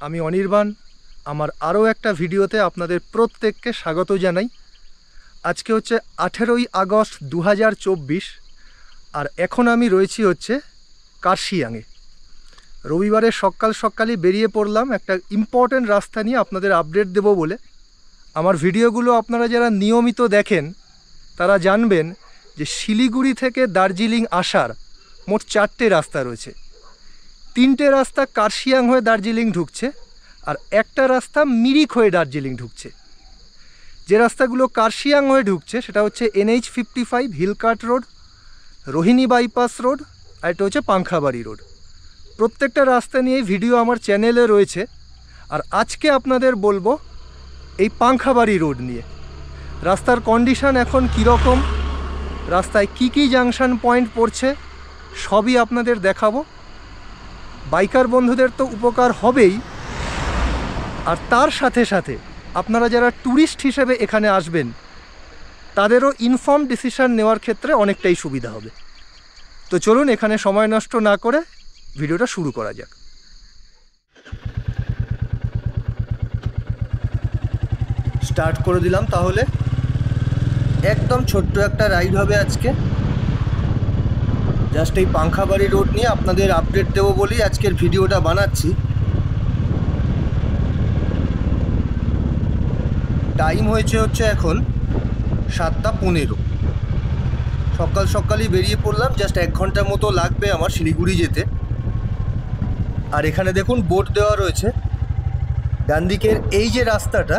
আমি অনির্বাণ। আমার আরও একটা ভিডিওতে আপনাদের প্রত্যেককে স্বাগত জানাই। আজকে হচ্ছে 18ই আগস্ট 2024, আর এখন আমি রয়েছি হচ্ছে কার্শিয়াংয়ে। রবিবারে সকালই বেরিয়ে পড়লাম একটা ইম্পর্ট্যান্ট রাস্তা নিয়ে আপনাদের আপডেট দেব বলে। আমার ভিডিওগুলো আপনারা যারা নিয়মিত দেখেন তারা জানবেন যে শিলিগুড়ি থেকে দার্জিলিং আসার মোট 4টে রাস্তা রয়েছে। 3টে রাস্তা কার্শিয়াং হয়ে দার্জিলিং ঢুকছে, আর একটা রাস্তা মিরিক হয়ে দার্জিলিং ঢুকছে। যে রাস্তাগুলো কার্শিয়াং হয়ে ঢুকছে সেটা হচ্ছে NH55 hill cut road, Rohini bypass road, আর এটা হচ্ছে পাংখাবাড়ি রোড। প্রত্যেকটা রাস্তা নিয়েই ভিডিও আমার চ্যানেলে রয়েছে। আর আজকে আপনাদের বলবো এই পাংখাবাড়ি রোড নিয়ে। রাস্তার কন্ডিশন এখন কীরকম, রাস্তায় কি জাংশন পয়েন্ট পড়ছে সবই আপনাদের দেখাবো। বাইকার বন্ধুদের তো উপকার হবেই, আর তার সাথে সাথে আপনারা যারা ট্যুরিস্ট হিসেবে এখানে আসবেন তাদেরও ইনফর্ম ডিসিশন নেওয়ার ক্ষেত্রে অনেকটাই সুবিধা হবে। তো চলুন এখানে সময় নষ্ট না করে ভিডিওটা শুরু করা যাক। স্টার্ট করে দিলাম তাহলে। একদম ছোট্ট একটা রাইড হবে আজকে। জাস্ট এই পাংখাবাড়ি রোড নিয়ে আপনাদের আপডেট দেবো বলেই আজকের ভিডিওটা বানাচ্ছি। টাইম হয়েছে হচ্ছে এখন 7:15। সকালই বেরিয়ে পড়লাম। জাস্ট 1 ঘন্টার মতো লাগবে আমার শিলিগুড়ি যেতে। আর এখানে দেখুন বোর্ড দেওয়া রয়েছে। ডান দিকের এই যে রাস্তাটা,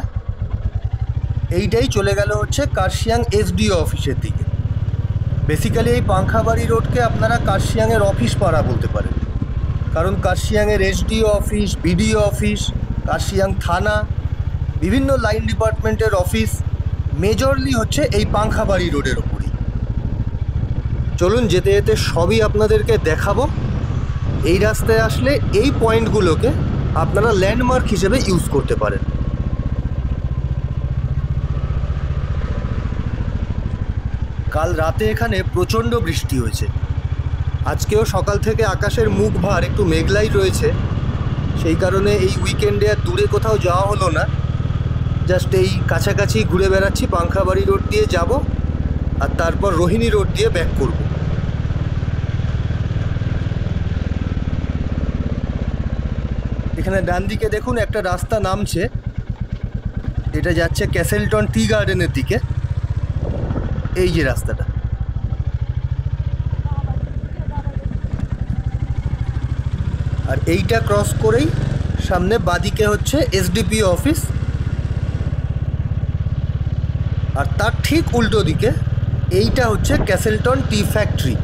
এইটাই চলে গেল হচ্ছে কার্শিয়াং SDO অফিসের দিকে। বেসিক্যালি এই পাংখাবাড়ি রোডকে আপনারা কার্শিয়াংয়ের অফিস পাড়া বলতে পারেন, কারণ কার্শিয়াংয়ের SDO office, BDO office, Kurseong থানা, বিভিন্ন লাইন ডিপার্টমেন্টের অফিস মেজরলি হচ্ছে এই পাংখাবাড়ি রোডের ওপরই। চলুন যেতে যেতে সবই আপনাদেরকে দেখাবো। এই রাস্তায় আসলে এই পয়েন্টগুলোকে আপনারা ল্যান্ডমার্ক হিসেবে ইউজ করতে পারেন। কাল রাতে এখানে প্রচণ্ড বৃষ্টি হয়েছে। আজকেও সকাল থেকে আকাশের মুখ ভার একটু মেঘলাই রয়েছে। সেই কারণে এই উইকেন্ডে আর দূরে কোথাও যাওয়া হলো না। জাস্ট এই কাছাকাছি ঘুরে বেড়াচ্ছি। পাংখাবাড়ি রোড দিয়ে যাব আর তারপর রোহিণী রোড দিয়ে ব্যাক করব। এখানে ডান দিকে দেখুন একটা রাস্তা নামছে, এটা যাচ্ছে ক্যাসেলটন টি গার্ডেনের দিকে। এই যে রাস্তাটা, আর এইটা ক্রস করেই সামনে বাদিকে হচ্ছে SDPO অফিস, আর তার ঠিক উল্টো দিকে এইটা হচ্ছে ক্যাসেলটন টি ফ্যাক্টরি।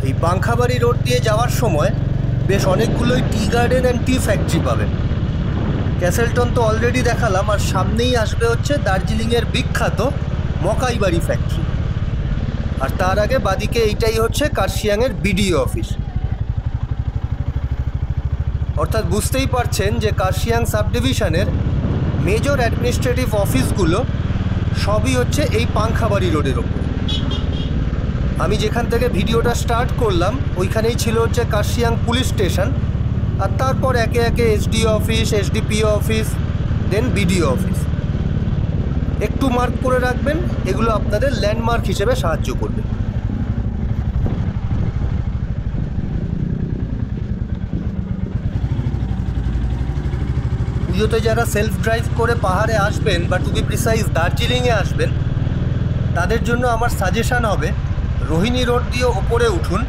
এই পাংখাবাড়ি রোড দিয়ে যাওয়ার সময় বেশ অনেকগুলোই tea garden and T factory পাবেন। ক্যাসেলটন তো অলরেডি দেখালাম, আর সামনেই আসবে হচ্ছে দার্জিলিংয়ের বিখ্যাত মকাইবাড়ি ফ্যাক্টরি। আর তার আগে বাদিকে এইটাই হচ্ছে কার্শিয়াংয়ের BDO অফিস। অর্থাৎ বুঝতেই পারছেন যে কার্শিয়াং সাব ডিভিশনের মেজর অ্যাডমিনিস্ট্রেটিভ অফিসগুলো সবই হচ্ছে এই পাংখাবাড়ি রোডের ওপর। আমি যেখান থেকে ভিডিওটা স্টার্ট করলাম ওইখানেই ছিল হচ্ছে কার্শিয়াং পুলিশ স্টেশন, আর তারপর একে একে SDO অফিস, SDPO অফিস, দেন BDO অফিস। একটু মার্ক করে রাখবেন, এগুলো আপনাদের ল্যান্ডমার্ক হিসেবে সাহায্য করবে। পুজোতে যারা সেলফ ড্রাইভ করে পাহাড়ে আসবেন, বা টু বি প্রিসাইজ দার্জিলিংয়ে আসবেন, তাদের জন্য আমার সাজেশান হবে রোহিণী রোড দিয়ে ওপরে উঠুন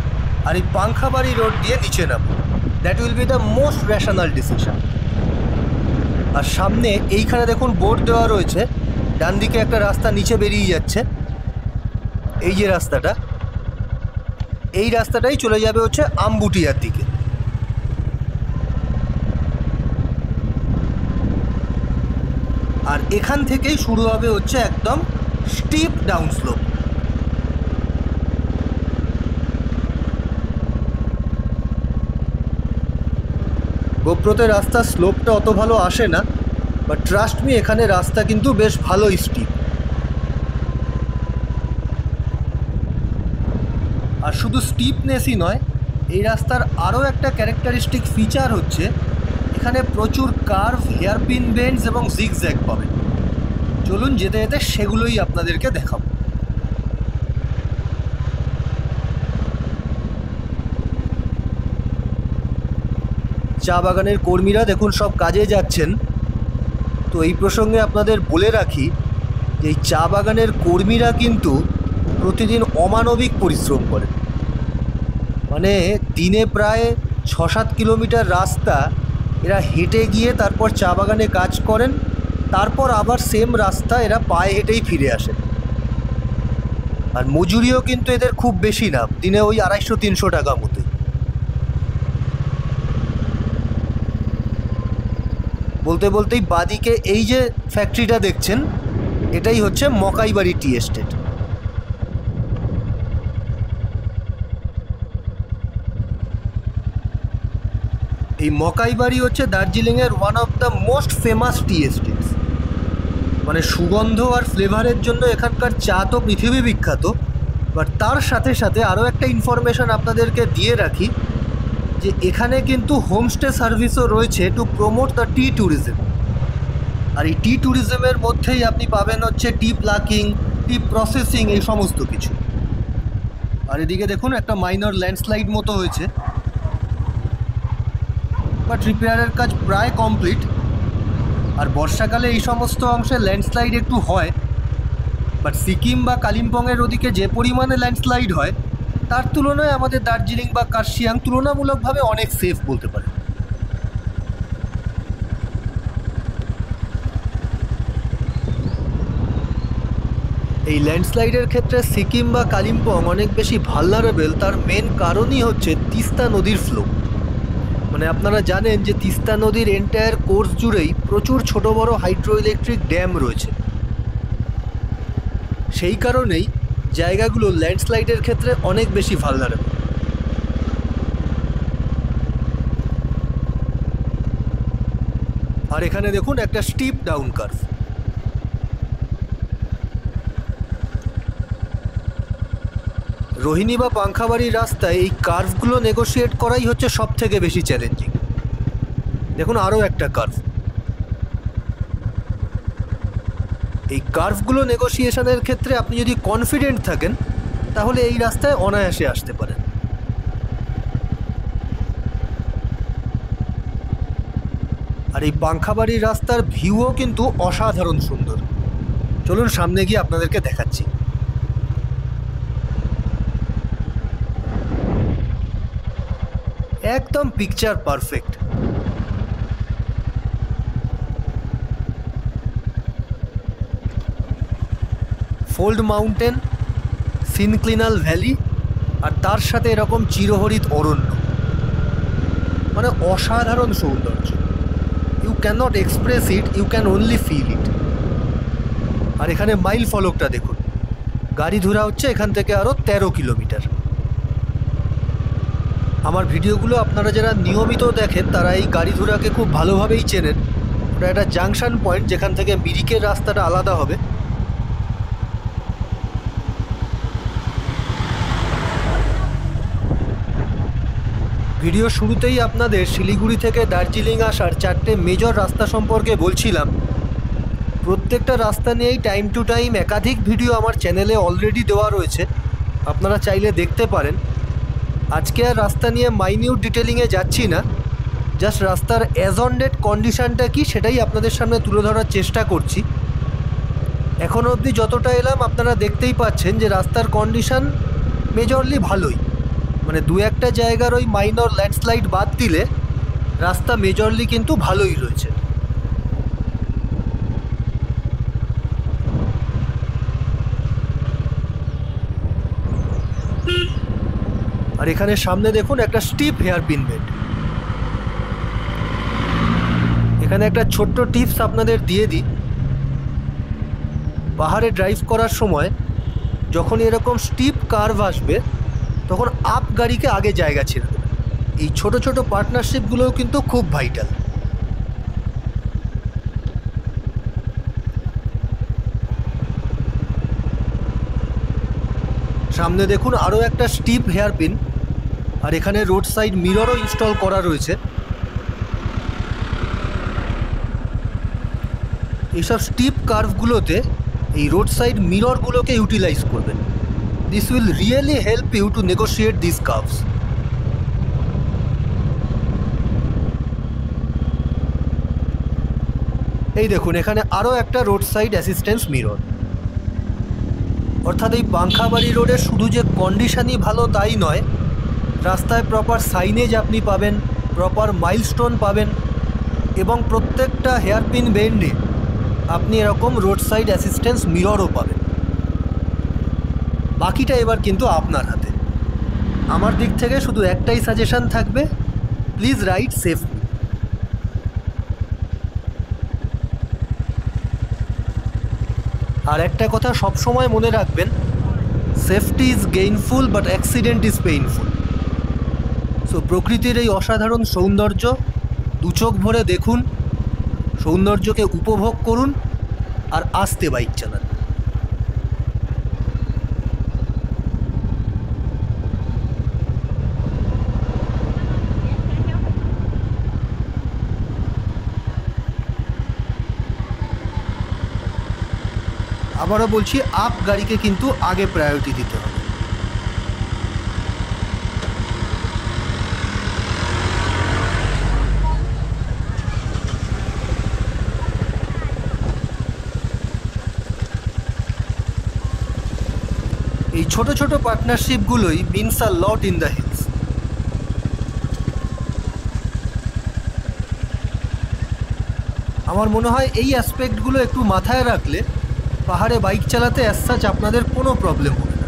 আর এই পাংখাবাড়ি রোড দিয়ে নিচে নামুন। That will be the most rational decision. আর সামনে এইখানে দেখুন বোর্ড দেওয়া রয়েছে, ডান দিকে একটা রাস্তা নিচে বেরিয়ে যাচ্ছে। এই যে রাস্তাটা, এই রাস্তাটাই চলে যাবে হচ্ছে আমবুটিয়ার দিকে। আর এখান থেকেই শুরু হবে হচ্ছে একদম স্টিপ ডাউন স্লোপ। গোপ্রতে রাস্তার স্লোপটা অত ভালো আসে না, বাট ট্রাস্ট মি এখানে রাস্তা কিন্তু বেশ ভালোই স্টিপ। আর শুধু স্টিপনেসই নয়, এই রাস্তার আরও একটা ক্যারেক্টারিস্টিক ফিচার হচ্ছে এখানে প্রচুর কার্ভ, হেয়ারপিন বেন্ডস এবং জিগজ্যাগ পাবেন। চলুন যেতে যেতে সেগুলোই আপনাদেরকে দেখাবো। চা বাগানের কর্মীরা দেখুন সব কাজে যাচ্ছেন। তো এই প্রসঙ্গে আপনাদের বলে রাখি যে এই চা বাগানের কর্মীরা কিন্তু প্রতিদিন অমানবিক পরিশ্রম করেন। মানে দিনে প্রায় ৬-৭ কিলোমিটার রাস্তা এরা হেঁটে গিয়ে তারপর চা বাগানে কাজ করেন, তারপর আবার সেম রাস্তা এরা পায়ে হেঁটেই ফিরে আসেন। আর মজুরিও কিন্তু এদের খুব বেশি না, দিনে ওই ২৫০-৩০০ টাকা মতো। বলতে বলতেই বাদিকে এই যে ফ্যাক্টরিটা দেখছেন, এটাই হচ্ছে মকাইবাড়ি টি এস্টেট। এই মকাইবাড়ি হচ্ছে দার্জিলিংয়ের one of the most famous T estates. মানে সুগন্ধ আর ফ্লেভারের জন্য এখানকার চা তো পৃথিবী বিখ্যাত, বাট তার সাথে সাথে আরও একটা ইনফরমেশন আপনাদেরকে দিয়ে রাখি যে এখানে কিন্তু হোমস্টে সার্ভিসও রয়েছে to promote the tea tourism. আর এই টি ট্যুরিজমের মধ্যেই আপনি পাবেন হচ্ছে টি প্লাকিং, টি প্রসেসিং, এই সমস্ত কিছু। আর এদিকে দেখুন একটা মাইনর ল্যান্ডস্লাইড মতো হয়েছে, বাট রিপেয়ারের কাজ প্রায় কমপ্লিট। আর বর্ষাকালে এই সমস্ত অংশে ল্যান্ডস্লাইড একটু হয়, বাট সিকিম বা কালিম্পংয়ের ওদিকে যে পরিমাণে ল্যান্ডস্লাইড হয় তার তুলনায় আমাদের দার্জিলিং বা কার্শিয়াং তুলনামূলকভাবে অনেক সেফ বলতে পারে। এই ল্যান্ডস্লাইডের ক্ষেত্রে সিকিম বা কালিম্পং অনেক বেশি ভালনারেবল, তার মেন কারণই হচ্ছে তিস্তা নদীর ফ্লো। মানে আপনারা জানেন যে তিস্তা নদীর এন্টায়ার কোর্স জুড়েই প্রচুর ছোট বড় হাইড্রো ইলেকট্রিক ড্যাম রয়েছে। সেই কারণেই জায়গাগুলো ল্যান্ডস্লাইডের ক্ষেত্রে অনেক বেশি ভালনারেবল। আর এখানে দেখুন একটা স্টিপ ডাউন কার্ভ। রোহিণী বা পাংখাবাড়ির রাস্তায় এই কার্ভগুলো নেগোশিয়েট করাই হচ্ছে সব থেকে বেশি চ্যালেঞ্জিং। দেখুন আরও একটা কার্ভ। এই কার্ভগুলো নেগোসিয়েশনের ক্ষেত্রে আপনি যদি কনফিডেন্ট থাকেন তাহলে এই রাস্তায় অনায়াসে আসতে পারেন। আর এই পাংখাবাড়ির রাস্তার ভিউও কিন্তু অসাধারণ সুন্দর। চলুন সামনে গিয়ে আপনাদেরকে দেখাচ্ছি। একদম picture perfect. Fold mountain, synclinal valley, আর তার সাথে এরকম চিরহরিত অরণ্য, মানে অসাধারণ সৌন্দর্য। You can not express it, you can only feel it. আর এখানে মাইল ফলকটা দেখুন, গাড়ি ধরা হচ্ছে এখান থেকে আরও 13 কিলোমিটার। আমার ভিডিওগুলো আপনারা যারা নিয়মিত দেখেন তারা এই গাড়ি ধরাকে খুব ভালোভাবেই চেনেন। ওটা একটা জাংশন পয়েন্ট যেখান থেকে মিরিকের রাস্তাটা আলাদা হবে। ভিডিও শুরুতেই আপনাদের শিলিগুড়ি থেকে দার্জিলিং আসার 4টে মেজর রাস্তা সম্পর্কে বলছিলাম। প্রত্যেকটা রাস্তা নিয়েই টাইম টু টাইম একাধিক ভিডিও আমার চ্যানেলে অলরেডি দেওয়া রয়েছে, আপনারা চাইলে দেখতে পারেন। আজকে আর রাস্তা নিয়ে মাইনিউট ডিটেলিংয়ে যাচ্ছি না, জাস্ট রাস্তার অ্যাজ অন ডেট কন্ডিশানটা কি সেটাই আপনাদের সামনে তুলে ধরার চেষ্টা করছি। এখনও অবধি যতটা এলাম আপনারা দেখতেই পাচ্ছেন যে রাস্তার কন্ডিশান মেজরলি ভালোই। মানে দু একটা জায়গার ওই মাইনর ল্যান্ডস্লাইড বাদ দিলে রাস্তা মেজরলি কিন্তু ভালোই রয়েছে। আর এখানে সামনে দেখুন একটা স্টিপ হেয়ারপিন বেন্ড। এখানে একটা ছোট্ট টিপস আপনাদের দিয়ে দিই, পাহাড়ে ড্রাইভ করার সময় যখন এরকম স্টিপ কার্ভ আসবে তখন আপ গাড়িকে আগে জায়গা ছেড়ে দেবে। এই ছোট ছোট পার্টনারশিপগুলোও কিন্তু খুব ভাইটাল। সামনে দেখুন আরও একটা স্টিপ হেয়ারপিন, আর এখানে রোড সাইড মিররও ইনস্টল করা রয়েছে। এইসব স্টিপ কার্ভগুলোতে এই রোড সাইড মিররগুলোকে ইউটিলাইজ করবেন। This will really help you to negotiate this curves. এই দেখুন, এখানে আরও একটা রোড সাইড অ্যাসিস্ট্যান্স মিরর। অর্থাৎ এই পাংখাবাড়ি রোডের শুধু যে কন্ডিশনই ভালো তাই নয়, রাস্তায় প্রপার সাইনেজ আপনি পাবেন, প্রপার মাইলস্টোন পাবেন, এবং প্রত্যেকটা হেয়ারপিন বেন্ডে আপনি এরকম রোড সাইড অ্যাসিস্ট্যান্স মিররও পাবেন। বাকিটা এবার কিন্তু আপনার হাতে। আমার দিক থেকে শুধু একটাই সাজেশন থাকবে, প্লিজ রাইড সেফলি। আর একটা কথা সবসময় মনে রাখবেন, safety is gainful but accident is painful. So প্রকৃতির এই অসাধারণ সৌন্দর্য দু চোখ ভরে দেখুন, সৌন্দর্যকে উপভোগ করুন, আর আস্তে বাইক চালান। আবারও বলছি, আপ গাড়িকে কিন্তু আগে প্রায়োরিটি দিতে হবে। এই ছোট ছোট পার্টনারশিপগুলোই means a lot in the hills. আমার মনে হয় এই অ্যাসপেক্টগুলো একটু মাথায় রাখলে পাহাড়ে বাইক চালাতে অ্যাজ সাচ আপনাদের কোনো প্রবলেম হবে না।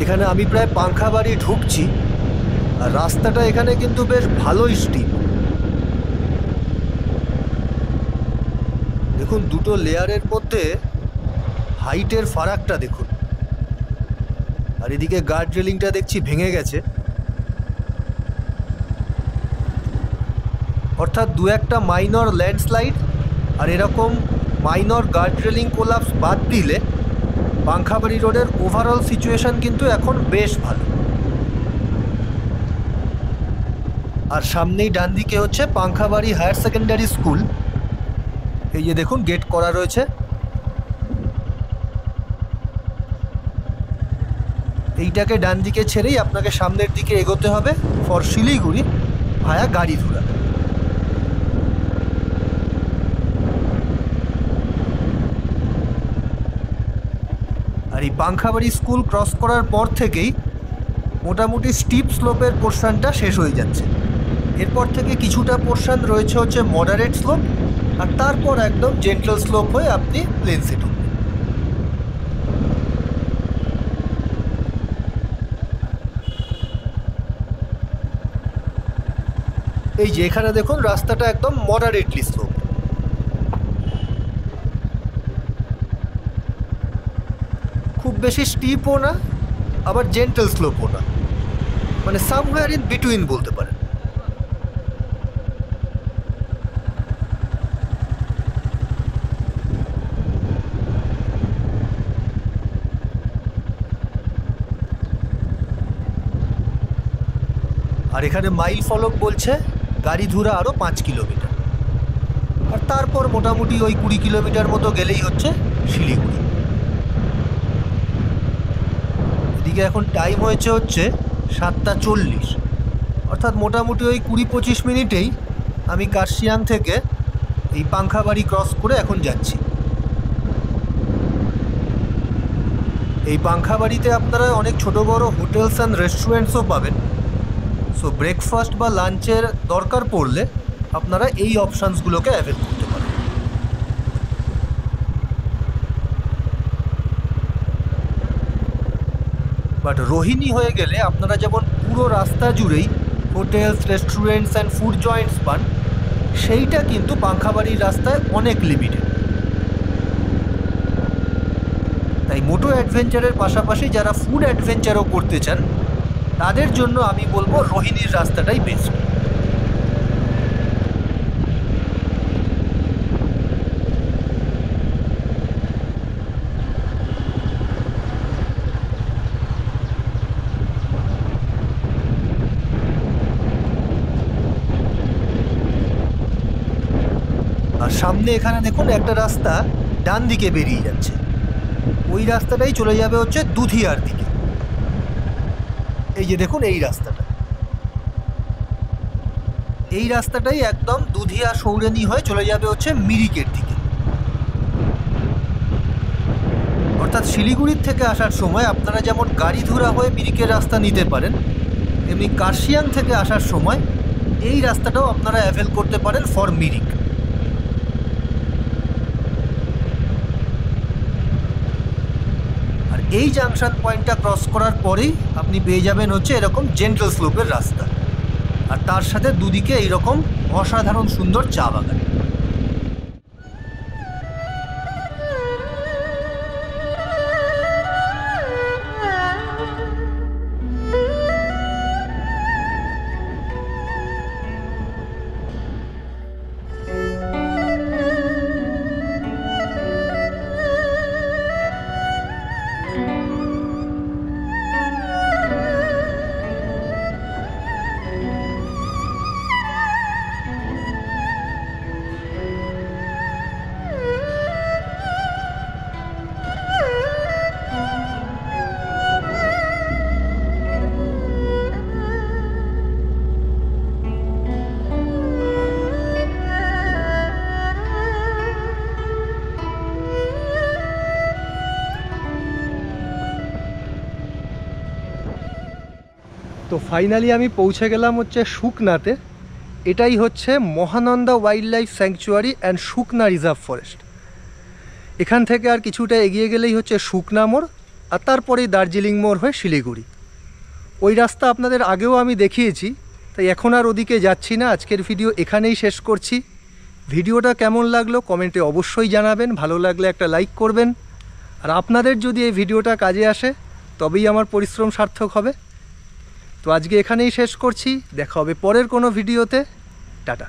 এখানে আমি প্রায় পাংখাবাড়ি ঢুকছি, আর রাস্তাটা এখানে কিন্তু বেশ ভালোই স্টিপ। দেখুন, দুটো লেয়ারের মধ্যে হাইটের ফারাকটা দেখুন। আর এদিকে গার্ড রেলিংটা দেখছি ভেঙে গেছে। অর্থাৎ দু একটা মাইনর ল্যান্ডস্লাইড আর এরকম মাইনর গার্ড রেলিং কোলাপস বাদ দিলে পাংখাবাড়ি রোডের ওভারঅল সিচুয়েশন কিন্তু এখন বেশ ভালো। আর সামনেই ডান দিকে হচ্ছে পাংখাবাড়ি হায়ার সেকেন্ডারি স্কুল। এই যে দেখুন, গেট করা রয়েছে। এইটাকে ডান দিকে ছেড়েই আপনাকে সামনের দিকে এগোতে হবে ফর শিলিগুড়ি ভায়া গাড়িধুরা। আর এই পাংখাবাড়ি স্কুল ক্রস করার পর থেকেই মোটামুটি স্টিপ স্লোপের পোর্শনটা শেষ হয়ে যাচ্ছে। এরপর থেকে কিছুটা পোর্শন রয়েছে হচ্ছে মডারেট স্লোপ, আর তারপর একদম জেন্টল স্লোপ হয়ে আপনি প্লেনসে ঢুকবেন। এই যে এখানে দেখুন, রাস্তাটা একদম মডারেটলি স্লোপ। খুব বেশি স্টিপও না, আবার জেন্টল স্লোপও না, মানে সামওয়্যার ইন বিটুইন বলতে পারেন। আর এখানে মাইল ফলক বলছে গাড়িধুরা আরও 5 কিলোমিটার, আর তারপর মোটামুটি ওই 20 কিলোমিটার মতো গেলেই হচ্ছে শিলিগুড়ি। এদিকে এখন টাইম হয়েছে হচ্ছে 7:40, অর্থাৎ মোটামুটি ওই 20-25 মিনিটেই আমি কার্শিয়াং থেকে এই পাংখাবাড়ি ক্রস করে এখন যাচ্ছি। এই পাংখাবাড়িতে আপনারা অনেক ছোট বড় হোটেলস অ্যান্ড রেস্টুরেন্টসও পাবেন। সো ব্রেকফাস্ট বা লাঞ্চের দরকার পড়লে আপনারা এই অপশানসগুলোকে অ্যাভেল করতে পারেন। বাট রোহিণী হয়ে গেলে আপনারা যেমন পুরো রাস্তা জুড়েই hotels, restaurants and food Joints পান, সেইটা কিন্তু পাংখাবাড়ির রাস্তায় অনেক লিমিটেড। তাই মোটো অ্যাডভেঞ্চারের পাশাপাশি যারা ফুড অ্যাডভেঞ্চারও করতে চান তাদের জন্য আমি বলবো রোহিণীর রাস্তাটাই বেস্ট। আর সামনে এখানে দেখুন একটা রাস্তা ডান দিকে বেরিয়ে যাচ্ছে, ওই রাস্তাটাই চলে যাবে হচ্ছে দুধিয়ার দিকে। এই যে দেখুন এই রাস্তাটাই একদম দুধিয়া সৌরেনী হয়ে চলে যাবে হচ্ছে মিরিকের দিকে। অর্থাৎ শিলিগুড়ির থেকে আসার সময় আপনারা যেমন গাড়িধুরা হয়ে মিরিকের রাস্তা নিতে পারেন, তেমনি কার্শিয়াং থেকে আসার সময় এই রাস্তাটাও আপনারা অ্যাভেল করতে পারেন ফর মিরিক। আর এই জাংশন পয়েন্টটা ক্রস করার পরেই আপনি পেয়ে যাবেন হচ্ছে এরকম জেন্টাল স্লোপের রাস্তা, আর তার সাথে দুদিকে এইরকম অসাধারণ সুন্দর চা বাগান। তো ফাইনালি আমি পৌঁছে গেলাম হচ্ছে সুকনাতে। এটাই হচ্ছে Mahananda wild life sanctuary and Sukna reserve forest. এখান থেকে আর কিছুটা এগিয়ে গেলেই হচ্ছে সুকনা মোড়, আর তারপরেই দার্জিলিং মোড় হয়ে শিলিগুড়ি। ওই রাস্তা আপনাদের আগেও আমি দেখিয়েছি, তাই এখন আর ওদিকে যাচ্ছি না। আজকের ভিডিও এখানেই শেষ করছি। ভিডিওটা কেমন লাগলো কমেন্টে অবশ্যই জানাবেন, ভালো লাগলে একটা লাইক করবেন। আর আপনাদের যদি এই ভিডিওটা কাজে আসে তবেই আমার পরিশ্রম সার্থক হবে। তো আজকে এখানেই শেষ করছি, দেখা হবে পরের কোনো ভিডিওতে। টাটা।